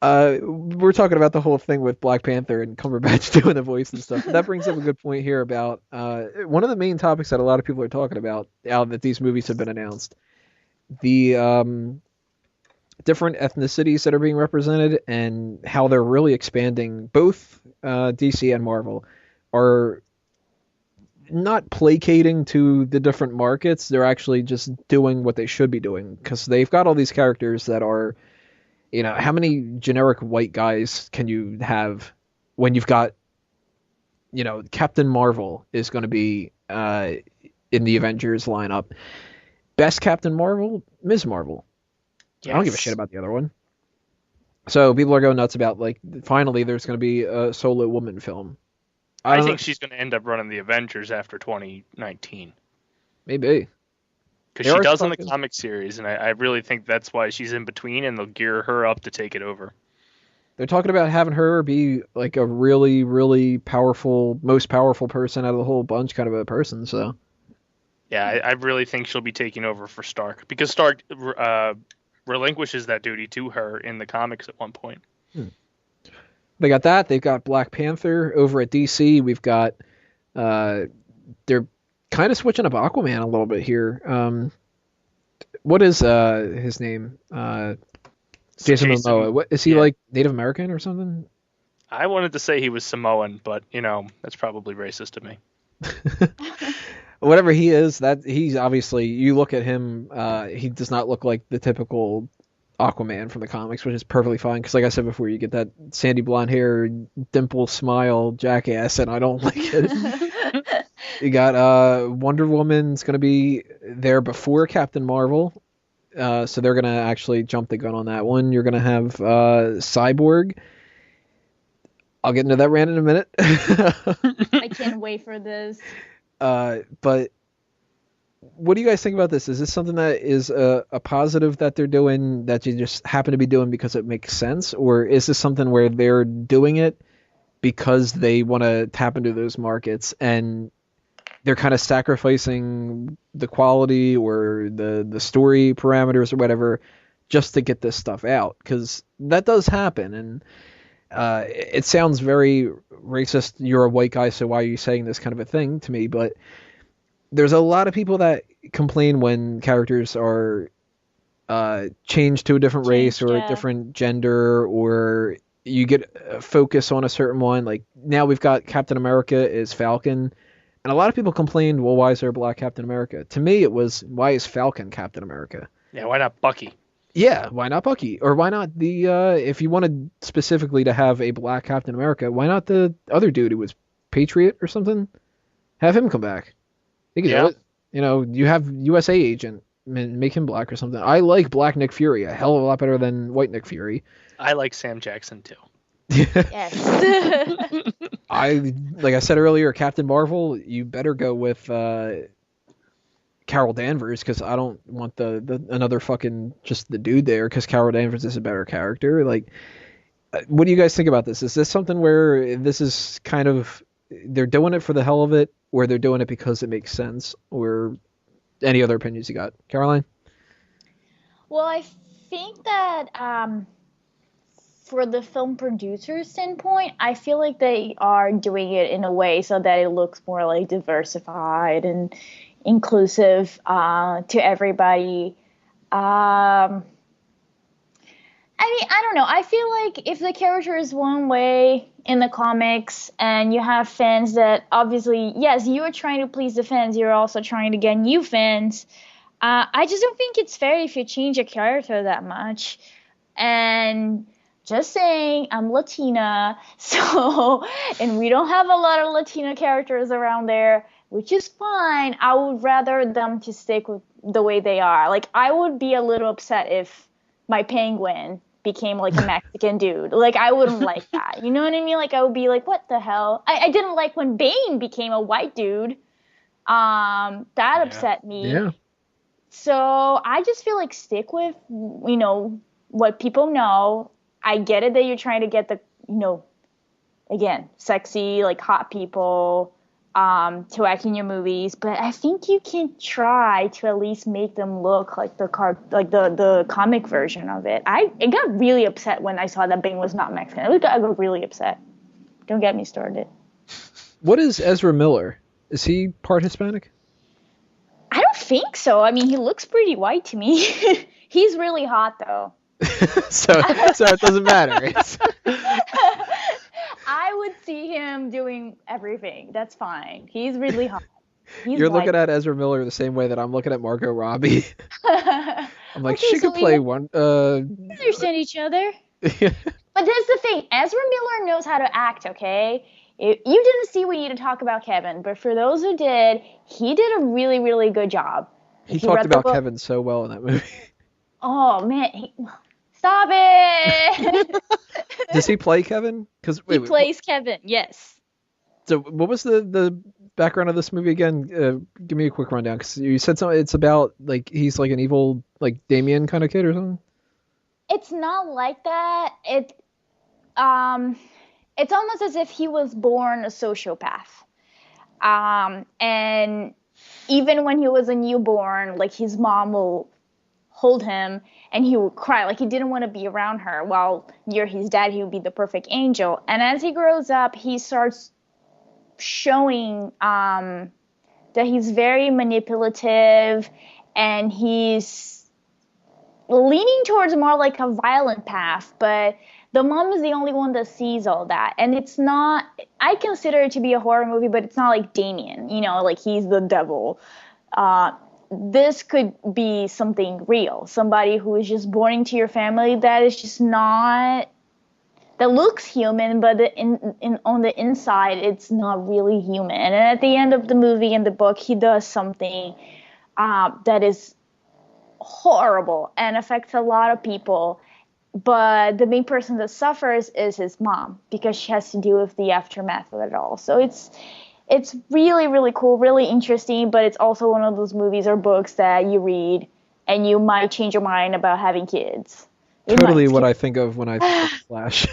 We're talking about the whole thing with Black Panther and Cumberbatch doing the voice and stuff. That brings up a good point here about one of the main topics that a lot of people are talking about now that these movies have been announced. The different ethnicities that are being represented and how they're really expanding. Both DC and Marvel are not placating to the different markets. They're actually just doing what they should be doing because they've got all these characters that are, how many generic white guys can you have when you've got, Captain Marvel is going to be in the Avengers lineup. Best Captain Marvel, Ms. Marvel. I don't give a shit Yes. about the other one. So people are going nuts about like finally there's going to be a solo woman film. I I don't know, think she's going to end up running the Avengers after 2019 maybe because they she are does in the talking. comic series, and I really think that's why she's in between, and they'll gear her up to take it over. They're talking about having her be like a really, really powerful, most powerful person out of the whole bunch, kind of a person. So Yeah, I really think she'll be taking over for Stark because Stark relinquishes that duty to her in the comics at one point. hmm. They got that. They've got Black Panther over at DC. We've got uh, they're kind of switching up Aquaman a little bit here. What is his name? Jason Momoa. Jason, What is he yeah, like? Native American or something? I wanted to say he was Samoan, but that's probably racist to me. Whatever he is, that he's obviously you look at him, he does not look like the typical Aquaman from the comics, which is perfectly fine because, like I said before, you get that sandy blonde hair, dimple smile, jackass, and I don't like it. You got Wonder Woman's gonna be there before Captain Marvel, so they're gonna actually jump the gun on that one. You're gonna have Cyborg. I'll get into that rant in a minute. I can't wait for this. But what do you guys think about this? Is this something that is a positive that they're doing that you just happen to be doing because it makes sense, or is this something where they're doing it because they want to tap into those markets and they're kind of sacrificing the quality or the story parameters or whatever just to get this stuff out? Because that does happen, and it sounds very racist. You're a white guy, so why are you saying this kind of a thing to me? But there's a lot of people that complain when characters are changed to a different race Changed, or a yeah. different gender, or you get a focus on a certain one. Like now we've got Captain America is Falcon, and a lot of people complained, well, why is there a black Captain America? To me, it was why is Falcon Captain America? Yeah, why not Bucky? Yeah, why not Bucky? Or why not the if you wanted specifically to have a black Captain America, why not the other dude who was Patriot or something? Have him come back. He could do Yeah, it. You have USA agent, make him black or something. I like black Nick Fury a hell of a lot better than white Nick Fury. I like Sam Jackson too. Yes. I like I said earlier, Captain Marvel, you better go with Carol Danvers because I don't want the another fucking just the dude there because Carol Danvers is a better character. Like, what do you guys think about this? Is this something where this is kind of they're doing it for the hell of it, or they're doing it because it makes sense, or any other opinions you got, Caroline? Well, I think that for the film producer standpoint, I feel like they are doing it in a way so that it looks more like diversified and inclusive to everybody. Um, I mean, I don't know. I feel like if the character is one way in the comics and you have fans that obviously, yes, you are trying to please the fans, you're also trying to get new fans. I just don't think it's fair if you change a character that much. And just saying, I'm Latina, so, and we don't have a lot of Latina characters around there, which is fine. I would rather them to stick with the way they are. Like, I would be a little upset if my penguin became like a Mexican dude. Like, I wouldn't like that. You know what I mean? Like, I would be like, what the hell? I didn't like when Bane became a white dude. That Yeah. upset me. Yeah, So I just feel like stick with, what people know. I get it that you're trying to get the, again, sexy, like hot people. to act in your movies, but I think you can try to at least make them look like the comic version of it. I got really upset when I saw that Bane was not Mexican. I got really upset. Don't get me started. What is Ezra Miller? Is he part Hispanic? I don't think so. I mean, he looks pretty white to me. He's really hot though. so it doesn't matter. I would see him doing everything. That's fine. He's really hot. You're looking at Ezra Miller the same way that I'm looking at Margot Robbie. I'm like, okay, she could play one. We understand each other. But that's the thing. Ezra Miller knows how to act, okay? You didn't see we need to talk about Kevin, but for those who did, he did a really, really good job. He talked about Kevin so well in that movie. Oh, man. Stop it! Does he play Kevin? He plays Kevin, yes. So what was the background of this movie again? Give me a quick rundown, because you said something. It's about, like, he's like an evil, like, Damien kind of kid or something? It's not like that. It's almost as if he was born a sociopath. And even when he was a newborn, like, his mom will hold him and he would cry, like he didn't want to be around her, while near his dad he would be the perfect angel. And as he grows up, he starts showing that he's very manipulative, and he's leaning towards more like a violent path, but the mom is the only one that sees all that. And it's not, I consider it to be a horror movie, but it's not like Damien, like he's the devil. This could be something real, somebody who is just born into your family that is just not, that looks human, but on the inside, it's not really human. And at the end of the movie and the book, he does something that is horrible and affects a lot of people. But the main person that suffers is his mom, because she has to deal with the aftermath of it all. So it's really, really cool, really interesting, but it's also one of those movies or books that you read and you might change your mind about having kids. Totally what I think of when I think of Flash.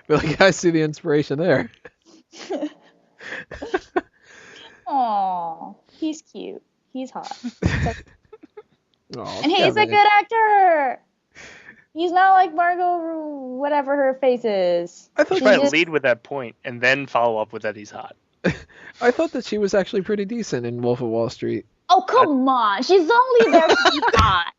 But like, I see the inspiration there. Aw, he's cute. He's hot. Oh, and he's a good actor. He's not like Margot, whatever her face is. I thought you lead with that point and then follow up with that he's hot. I thought that she was actually pretty decent in Wolf of Wall Street. Oh, come on. She's only there to be hot.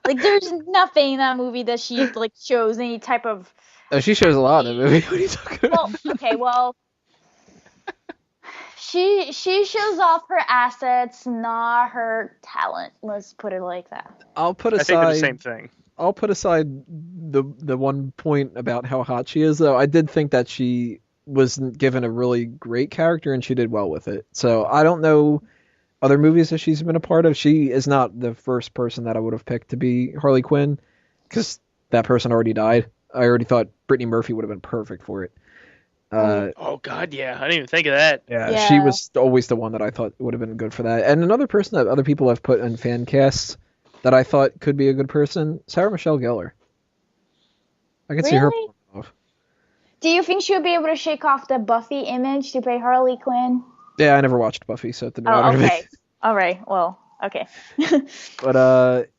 Like, there's nothing in that movie that she, like, shows any type of... Oh, she shows a lot in the movie. What are you talking about? Well, she shows off her assets, not her talent. Let's put it like that. I think they're the same thing. I'll put aside the one point about how hot she is, though. I did think that she was given a really great character, and she did well with it. So I don't know other movies that she's been a part of. She is not the first person that I would have picked to be Harley Quinn, because that person already died. I already thought Brittany Murphy would have been perfect for it. Oh, God, yeah. I didn't even think of that. Yeah, she was always the one that I thought would have been good for that. And another person that other people have put in fan casts that I thought could be a good person, Sarah Michelle Gellar. I could see her. Do you think she'll be able to shake off the Buffy image to play Harley Quinn? Yeah, I never watched Buffy, so it didn't matter. Okay. All right. Well, okay. But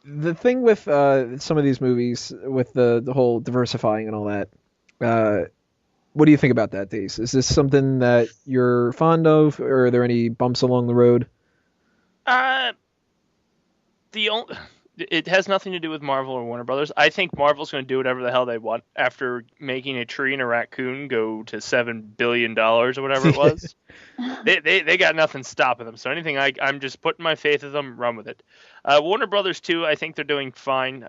the thing with some of these movies, with the whole diversifying and all that, what do you think about that, Dace? Is this something that you're fond of, or are there any bumps along the road? It has nothing to do with Marvel or Warner Brothers. I think Marvel's going to do whatever the hell they want after making a tree and a raccoon go to $7 billion or whatever it was. they got nothing stopping them. So anything, I'm just putting my faith in them, run with it. Warner Brothers too, I think they're doing fine.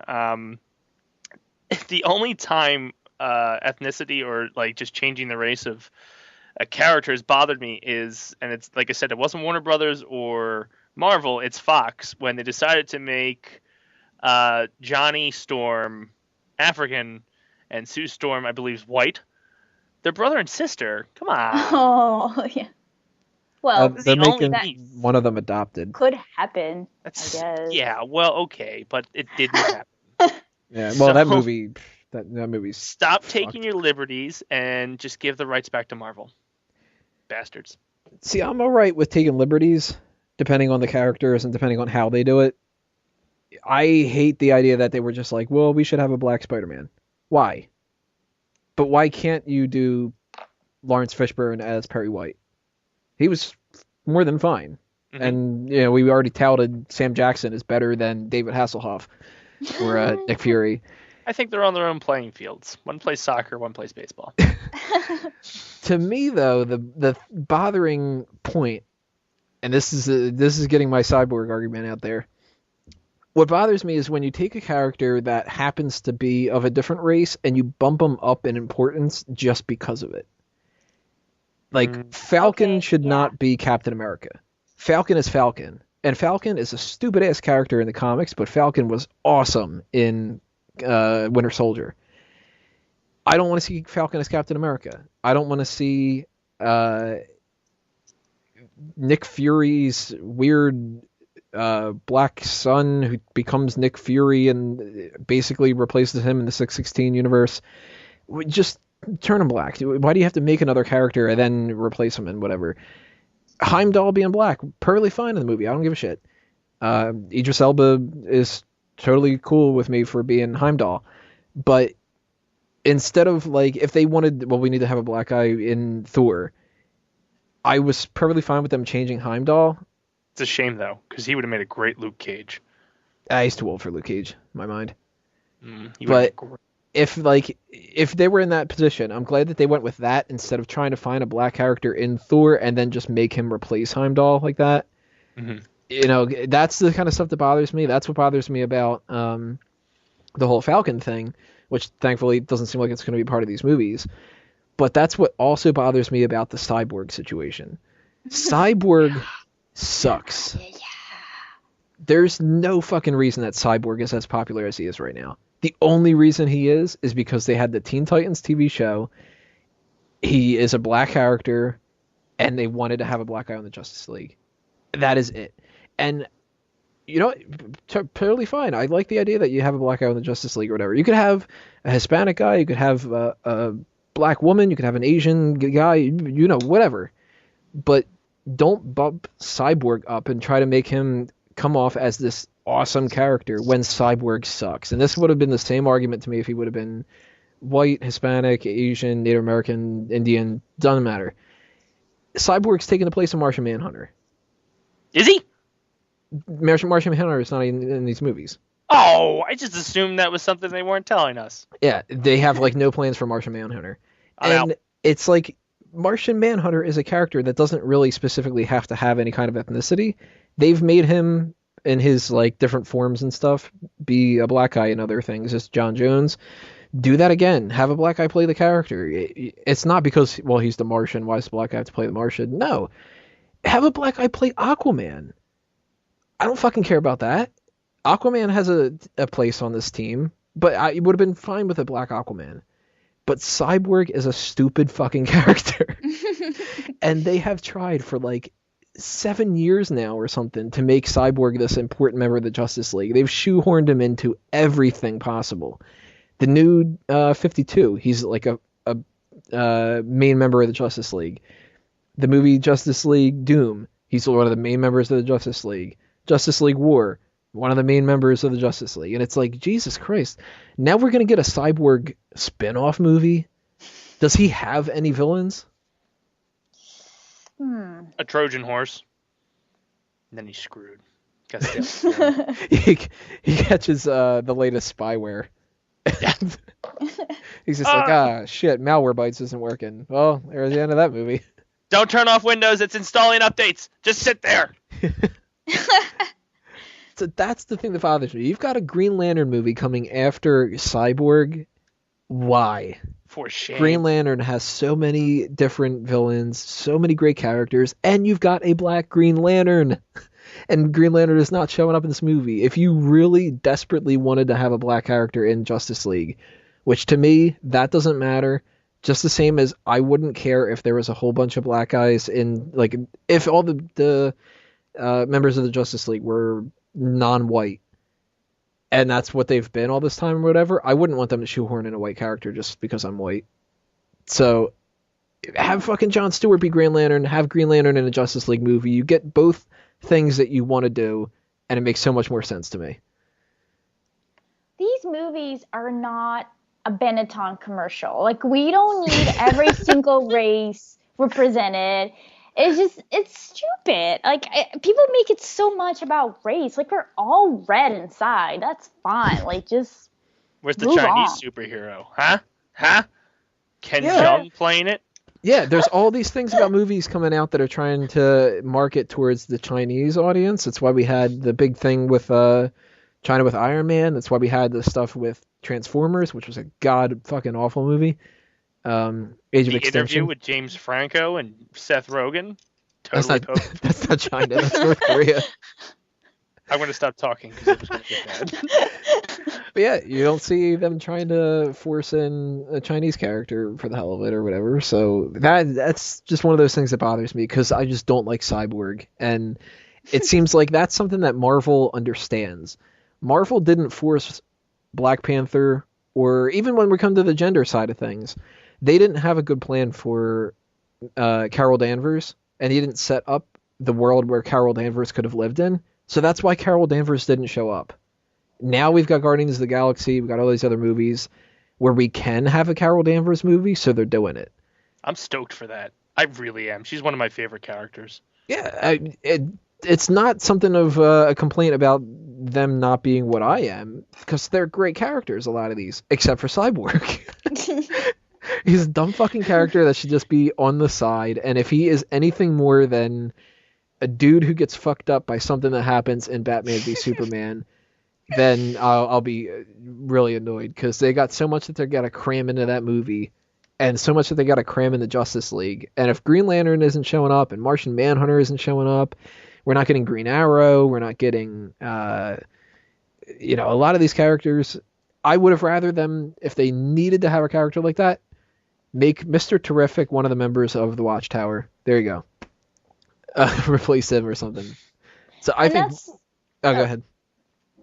The only time ethnicity or like just changing the race of a character has bothered me is, and it's like I said, it wasn't Warner Brothers or Marvel, it's Fox, when they decided to make Johnny Storm African and Sue Storm, I believe, is white. They're brother and sister. Come on. Oh, yeah. Well, they're making one of them adopted. Could happen, I guess. Yeah, well, okay, but it didn't happen. Yeah, well, that movie, That movie's Stop fucked. taking your liberties and just give the rights back to Marvel. Bastards. See, I'm all right with taking liberties, depending on the characters and depending on how they do it. I hate the idea that they were just like, well, we should have a black Spider-Man. Why? But why can't you do Lawrence Fishburne as Perry White? He was more than fine. Mhm. And, you know, we already touted Sam Jackson is better than David Hasselhoff or Nick Fury. I think they're on their own playing fields. One plays soccer, one plays baseball. To me, though, the bothering point, and this is getting my Cyborg argument out there. What bothers me is when you take a character that happens to be of a different race and you bump them up in importance just because of it. Like, Falcon should not be Captain America. Falcon is Falcon. And Falcon is a stupid-ass character in the comics, but Falcon was awesome in Winter Soldier. I don't want to see Falcon as Captain America. I don't want to see Nick Fury's weird black son who becomes Nick Fury and basically replaces him in the 616 universe. Just turn him black. Why do you have to make another character and then replace him and whatever? Heimdall being black, perfectly fine in the movie. I don't give a shit. Idris Elba is totally cool with me for being Heimdall. But instead of, like, if they wanted, well, we need to have a black guy in Thor, I was perfectly fine with them changing Heimdall. It's a shame, though, because he would have made a great Luke Cage. He's too old for Luke Cage, in my mind. But if they were in that position, I'm glad that they went with that instead of trying to find a black character in Thor and then just make him replace Heimdall like that. Mm-hmm. You know, that's the kind of stuff that bothers me. That's what bothers me about the whole Falcon thing, which thankfully doesn't seem like it's going to be part of these movies. But that's what also bothers me about the Cyborg situation. Cyborg sucks. There's no fucking reason that Cyborg is as popular as he is right now. The only reason he is because they had the Teen Titans TV show. He is a black character, and they wanted to have a black guy on the Justice League. That is it. And, you know, totally fine. I like the idea that you have a black guy on the Justice League or whatever. You could have a Hispanic guy. You could have a black woman. You could have an Asian guy. You know, whatever. But don't bump Cyborg up and try to make him come off as this awesome character when Cyborg sucks. And this would have been the same argument to me if he would have been white, Hispanic, Asian, Native American, Indian, doesn't matter. Cyborg's taking the place of Martian Manhunter. Is he? Martian Manhunter is not in these movies. Oh, I just assumed that was something they weren't telling us. Yeah, they have like no plans for Martian Manhunter. And it's like Martian Manhunter is a character that doesn't really specifically have to have any kind of ethnicity. They've made him in his like different forms and stuff be a black guy and other things. It's John Jones. Do that again. Have a black guy play the character. It's not because, well, he's the Martian. Why does the black guy have to play the Martian? No. Have a black guy play Aquaman. I don't fucking care about that. Aquaman has a place on this team, but I would have been fine with a black Aquaman. But Cyborg is a stupid fucking character. And they have tried for like 7 years now or something to make Cyborg this important member of the Justice League. They've shoehorned him into everything possible. The new 52, he's like a main member of the Justice League. The movie Justice League Doom, he's one of the main members of the Justice League. Justice League War, one of the main members of the Justice League. And it's like, Jesus Christ, now we're going to get a Cyborg spin-off movie? Does he have any villains? A Trojan horse. And then he's screwed. He catches the latest spyware. He's just like, shit, Malware Bytes isn't working. Well, there's the end of that movie. Don't turn off Windows. It's installing updates. Just sit there. So that's the thing that bothers me. You've got a Green Lantern movie coming after Cyborg. Why? For shame. Green Lantern has so many different villains, so many great characters, and you've got a black Green Lantern. And Green Lantern is not showing up in this movie. If you really desperately wanted to have a black character in Justice League, which to me, that doesn't matter. Just the same as I wouldn't care if there was a whole bunch of black guys in, like, if all the members of the Justice League were non-white. and that's what they've been all this time or whatever, I wouldn't want them to shoehorn in a white character just because I'm white. So have fucking Jon Stewart be Green Lantern, have Green Lantern in a Justice League movie. You get both things that you want to do, and it makes so much more sense to me. These movies are not a Benetton commercial. Like, we don't need every single race represented. It's stupid. Like, people make it so much about race. Like, we're all red inside. That's fine. Like, just Where's the move Chinese on. superhero? Huh? Ken Yeah. Jeong playing it? Yeah, there's all these things about movies coming out that are trying to market towards the Chinese audience. That's why we had the big thing with China with Iron Man. That's why we had the stuff with Transformers, which was a god fucking awful movie. Age of The Extinction. interview with James Franco and Seth Rogen? Totally post. That's not China. That's North Korea. I'm going to stop talking because it was going to get bad. But yeah, you don't see them trying to force in a Chinese character for the hell of it or whatever. So that's just one of those things that bothers me because I just don't like Cyborg. And it seems like that's something that Marvel understands. Marvel didn't force Black Panther, or even when we come to the gender side of things, they didn't have a good plan for Carol Danvers, and he didn't set up the world where Carol Danvers could have lived in. So that's why Carol Danvers didn't show up. Now we've got Guardians of the Galaxy, we've got all these other movies where we can have a Carol Danvers movie, so they're doing it. I'm stoked for that. I really am. She's one of my favorite characters. Yeah, it's not something of a complaint about them not being what I am, because they're great characters, a lot of these, except for Cyborg. He's a dumb fucking character that should just be on the side, and if he is anything more than a dude who gets fucked up by something that happens in Batman v Superman, then I'll be really annoyed, because they got so much that they got to cram into that movie, and so much that they got to cram in the Justice League. And if Green Lantern isn't showing up, and Martian Manhunter isn't showing up, we're not getting Green Arrow, we're not getting, a lot of these characters. I would have rather them, if they needed to have a character like that, make Mr. Terrific one of the members of the Watchtower. There you go. Replace him or something. So I think. Oh, go ahead.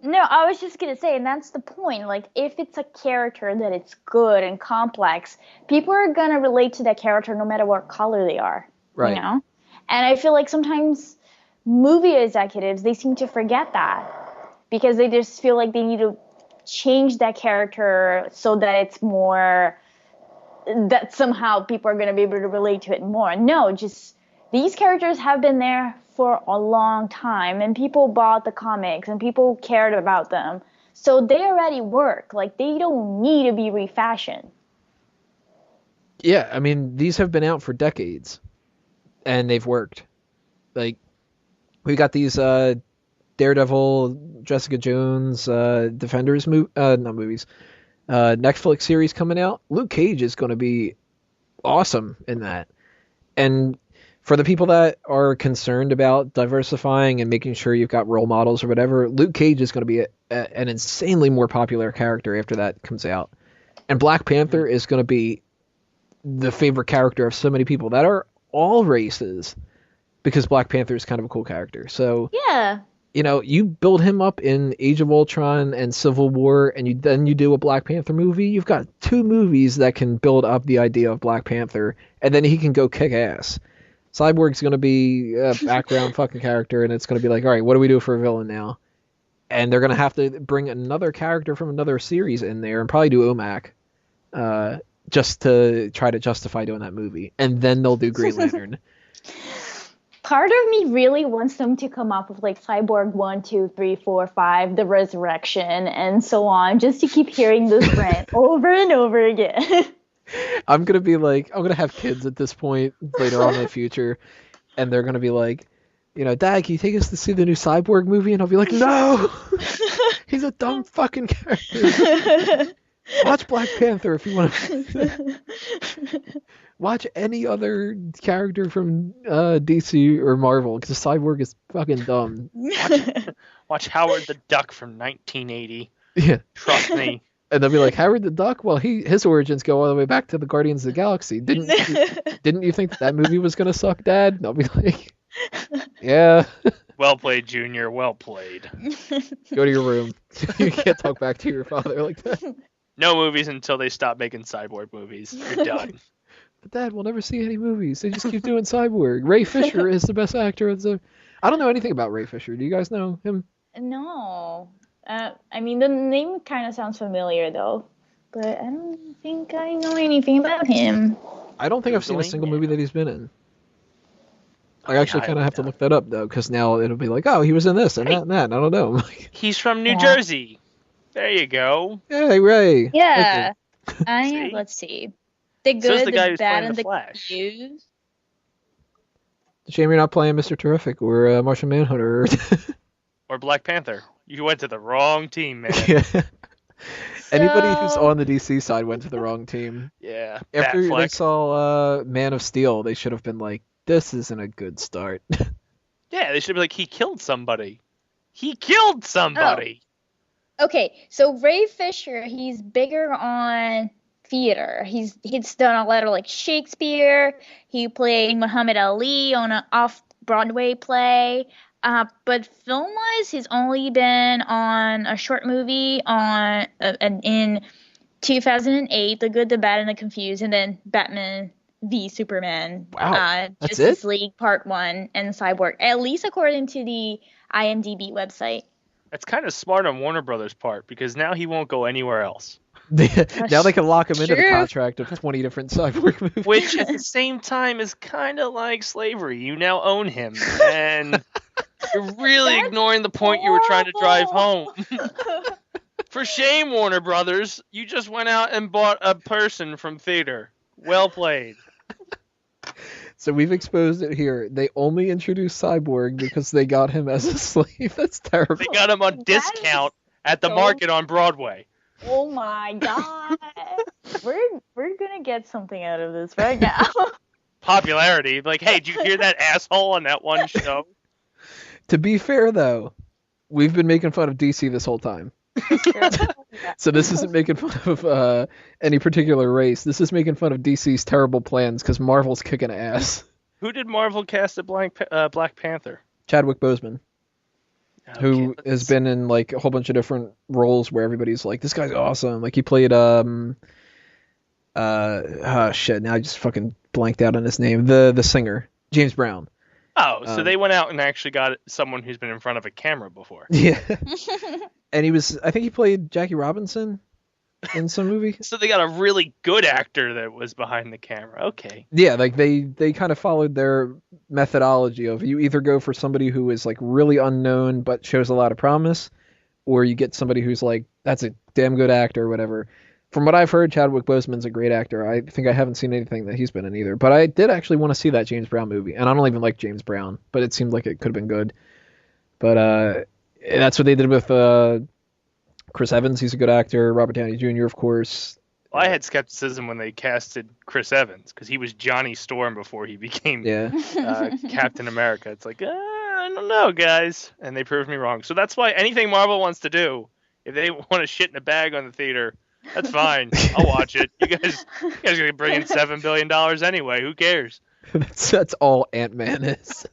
No, I was just gonna say, and that's the point. Like, if it's a character that it's good and complex, people are gonna relate to that character no matter what color they are. Right. You know? And I feel like sometimes movie executives, they seem to forget that because they just feel like they need to change that character so that it's more, that somehow people are going to be able to relate to it more. No, just these characters have been there for a long time, and people bought the comics and people cared about them. So they already work. Like, they don't need to be refashioned. Yeah, I mean, these have been out for decades, and they've worked. Like, we got these Daredevil, Jessica Jones, Defenders Netflix series coming out. Luke Cage is going to be awesome in that. And for the people that are concerned about diversifying and making sure you've got role models or whatever, Luke Cage is going to be an insanely more popular character after that comes out. And Black Panther is going to be the favorite character of so many people that are all races, because Black Panther is kind of a cool character. So Yeah. You build him up in Age of Ultron and Civil War, and then you do a Black Panther movie. You've got two movies that can build up the idea of Black Panther, and then he can go kick ass. Cyborg's going to be a background fucking character, and it's going to be like, all right, what do we do for a villain now? And they're going to have to bring another character from another series in there and probably do OMAC, just to try to justify doing that movie. And then they'll do Green Lantern. Part of me really wants them to come up with like Cyborg 1, 2, 3, 4, 5, the resurrection, and so on, just to keep hearing this rant over and over again. I'm going to have kids at this point later on in the future, and they're going to be like, Dad, can you take us to see the new Cyborg movie? And I'll be like, no! He's a dumb fucking character. Watch Black Panther if you want to. Watch any other character from DC or Marvel, because Cyborg is fucking dumb. Watch Howard the Duck from 1980. Yeah. Trust me. And they'll be like, Howard the Duck? Well, his origins go all the way back to the Guardians of the Galaxy. Didn't you think that movie was going to suck, Dad? And I'll be like, yeah. Well played, Junior. Well played. Go to your room. You can't talk back to your father like that. No movies until they stop making Cyborg movies. You're done. But Dad, we'll never see any movies. They just keep doing Cyborg. Ray Fisher is the best actor. I don't know anything about Ray Fisher. Do you guys know him? No. I mean, the name kind of sounds familiar, though. But I don't think I know anything about him. I don't think I've seen a single movie that he's been in. I actually kind of have to look that up, though, because now it'll be like, oh, he was in this and that and that. And I don't know. He's from New Jersey. There you go. Hey, Ray. Yeah. Let's see. The good, the guy the who's bad, playing and the the Flash. confused. Shame you're not playing Mr. Terrific or Martian Manhunter. Or Black Panther. You went to the wrong team, man. Yeah. Anybody who's on the DC side went to the wrong team. Yeah. After they Batfleck. saw Man of Steel, they should have been like, this isn't a good start. Yeah, they should be like, he killed somebody. He killed somebody. Okay, so Ray Fisher, he's bigger on theater. He's done a lot of like Shakespeare. He played Muhammad Ali on an off-Broadway play. But film-wise, he's only been on a short movie in 2008, The Good, the Bad, and the Confused, and then Batman v Superman. Wow, that's Justice it? League Part 1 and Cyborg, at least according to the IMDb website. That's kind of smart on Warner Brothers' part, because now he won't go anywhere else. Now they can lock him into the True. contract of 20 different Cyborg movies. Which, at the same time, is kind of like slavery. You now own him, and you're really ignoring the point you were trying to drive home. For shame, Warner Brothers. You just went out and bought a person from theater. Well played. So we've exposed it here. They only introduced Cyborg because they got him as a slave. That's terrible. They got him on discount at the market on Broadway. Oh my god. We're gonna get something out of this right now. Popularity. Like, hey, did you hear that asshole on that one show? To be fair, though, we've been making fun of DC this whole time. So this isn't making fun of any particular race. This is making fun of DC's terrible plans because Marvel's kicking ass. Who did Marvel cast at Black Panther? Chadwick Boseman, who Okay, has been in like a whole bunch of different roles where everybody's like, this guy's awesome. Like he played shit, now I just fucking blanked out on his name. The singer, James Brown. Oh, so they went out and actually got someone who's been in front of a camera before. Yeah. And I think he played Jackie Robinson in some movie. So they got a really good actor that was behind the camera. Okay. Yeah, like they kind of followed their methodology of you either go for somebody who is like really unknown but shows a lot of promise, or you get somebody who's like, that's a damn good actor or whatever. From what I've heard, Chadwick Boseman's a great actor. I think I haven't seen anything that he's been in either. But I did actually want to see that James Brown movie. And I don't even like James Brown, but it seemed like it could have been good. But that's what they did with Chris Evans. He's a good actor. Robert Downey Jr., of course. Well, I had skepticism when they casted Chris Evans because he was Johnny Storm before he became Captain America. It's like, I don't know, guys. And they proved me wrong. So that's why anything Marvel wants to do, if they want to shit in a bag on the theater, that's fine. I'll watch it. You guys are going to bring in $7 billion anyway. Who cares? That's all Ant-Man is.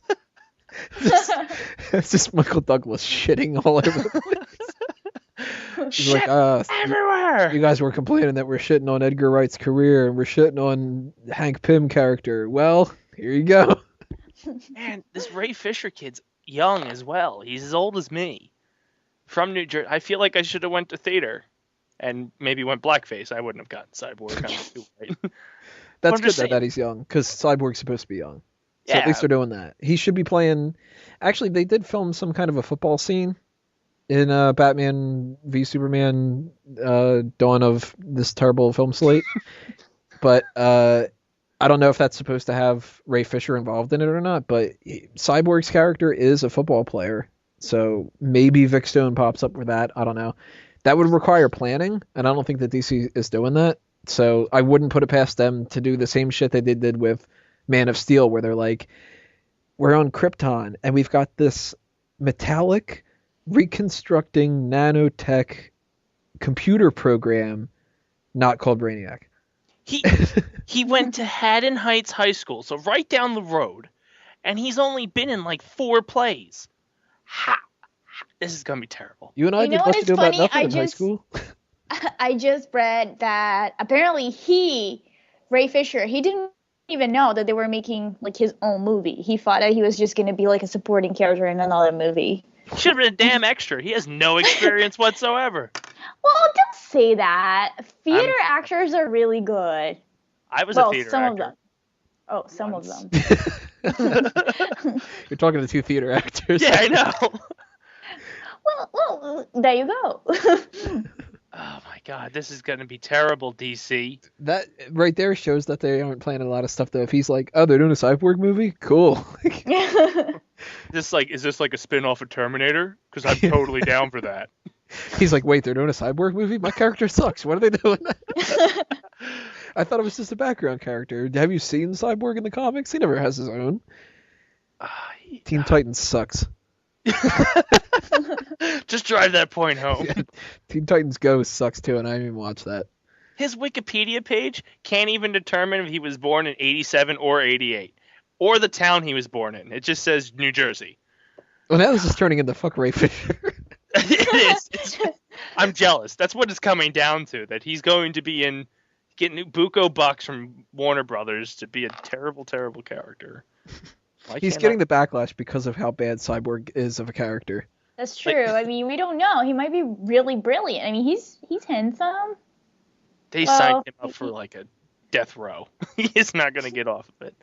It's just Michael Douglas shitting all over the place. He's Shit like, everywhere. you guys were complaining that we're shitting on Edgar Wright's career and we're shitting on Hank Pym character. Well, here you go. Man, this Ray Fisher kid's young as well. He's as old as me. From New Jersey. I feel like I should have went to theater and maybe went blackface. I wouldn't have gotten Cyborg. Right? That's good though, that he's young, because Cyborg's supposed to be young. So at least they're doing that. He should be playing... Actually, they did film some kind of a football scene in Batman v Superman Dawn of this terrible film slate. But I don't know if that's supposed to have Ray Fisher involved in it or not, but Cyborg's character is a football player. So maybe Vic Stone pops up with that. I don't know. That would require planning, and I don't think that DC is doing that. So I wouldn't put it past them to do the same shit they did with Man of Steel, where they're like, we're on Krypton, and we've got this metallic reconstructing nanotech computer program not called Brainiac. He went to Haddon Heights High School, so right down the road, and he's only been in like 4 plays. This is gonna be terrible. You and I You know did what much is ado about funny? nothing in high school. I just read that apparently Ray Fisher, he didn't even know that they were making like his own movie. He thought that he was just going to be like a supporting character in another movie. Should have been a damn extra. He has no experience whatsoever. Well, don't say that. Theater actors are really good. I was a theater some actor. of them. Oh, some Once. of them. You're talking to two theater actors. Yeah, I know. Well, there you go. Oh my god, this is gonna be terrible, DC. That right there shows that they aren't planning a lot of stuff, though. If he's like, oh, they're doing a Cyborg movie? Cool. Is this like a spin-off of Terminator? Because I'm totally down for that. He's like, wait, they're doing a Cyborg movie? My character sucks. What are they doing? I thought it was just a background character. Have you seen Cyborg in the comics? He never has his own. Teen Titans sucks. Just drive that point home. Yeah, Teen Titans Go sucks too, and I didn't even watch that. His Wikipedia page can't even determine if he was born in 87 or 88. Or the town he was born in. It just says New Jersey. Well, now this is turning into fuck Ray Fisher. It is. I'm jealous. That's what it's coming down to. That he's going to be getting buco bucks from Warner Brothers to be a terrible, terrible character. He's getting the backlash because of how bad Cyborg is of a character. That's true. I mean, we don't know. He might be really brilliant. I mean, he's handsome. They signed him up for like a death row. He is not going to get off of it.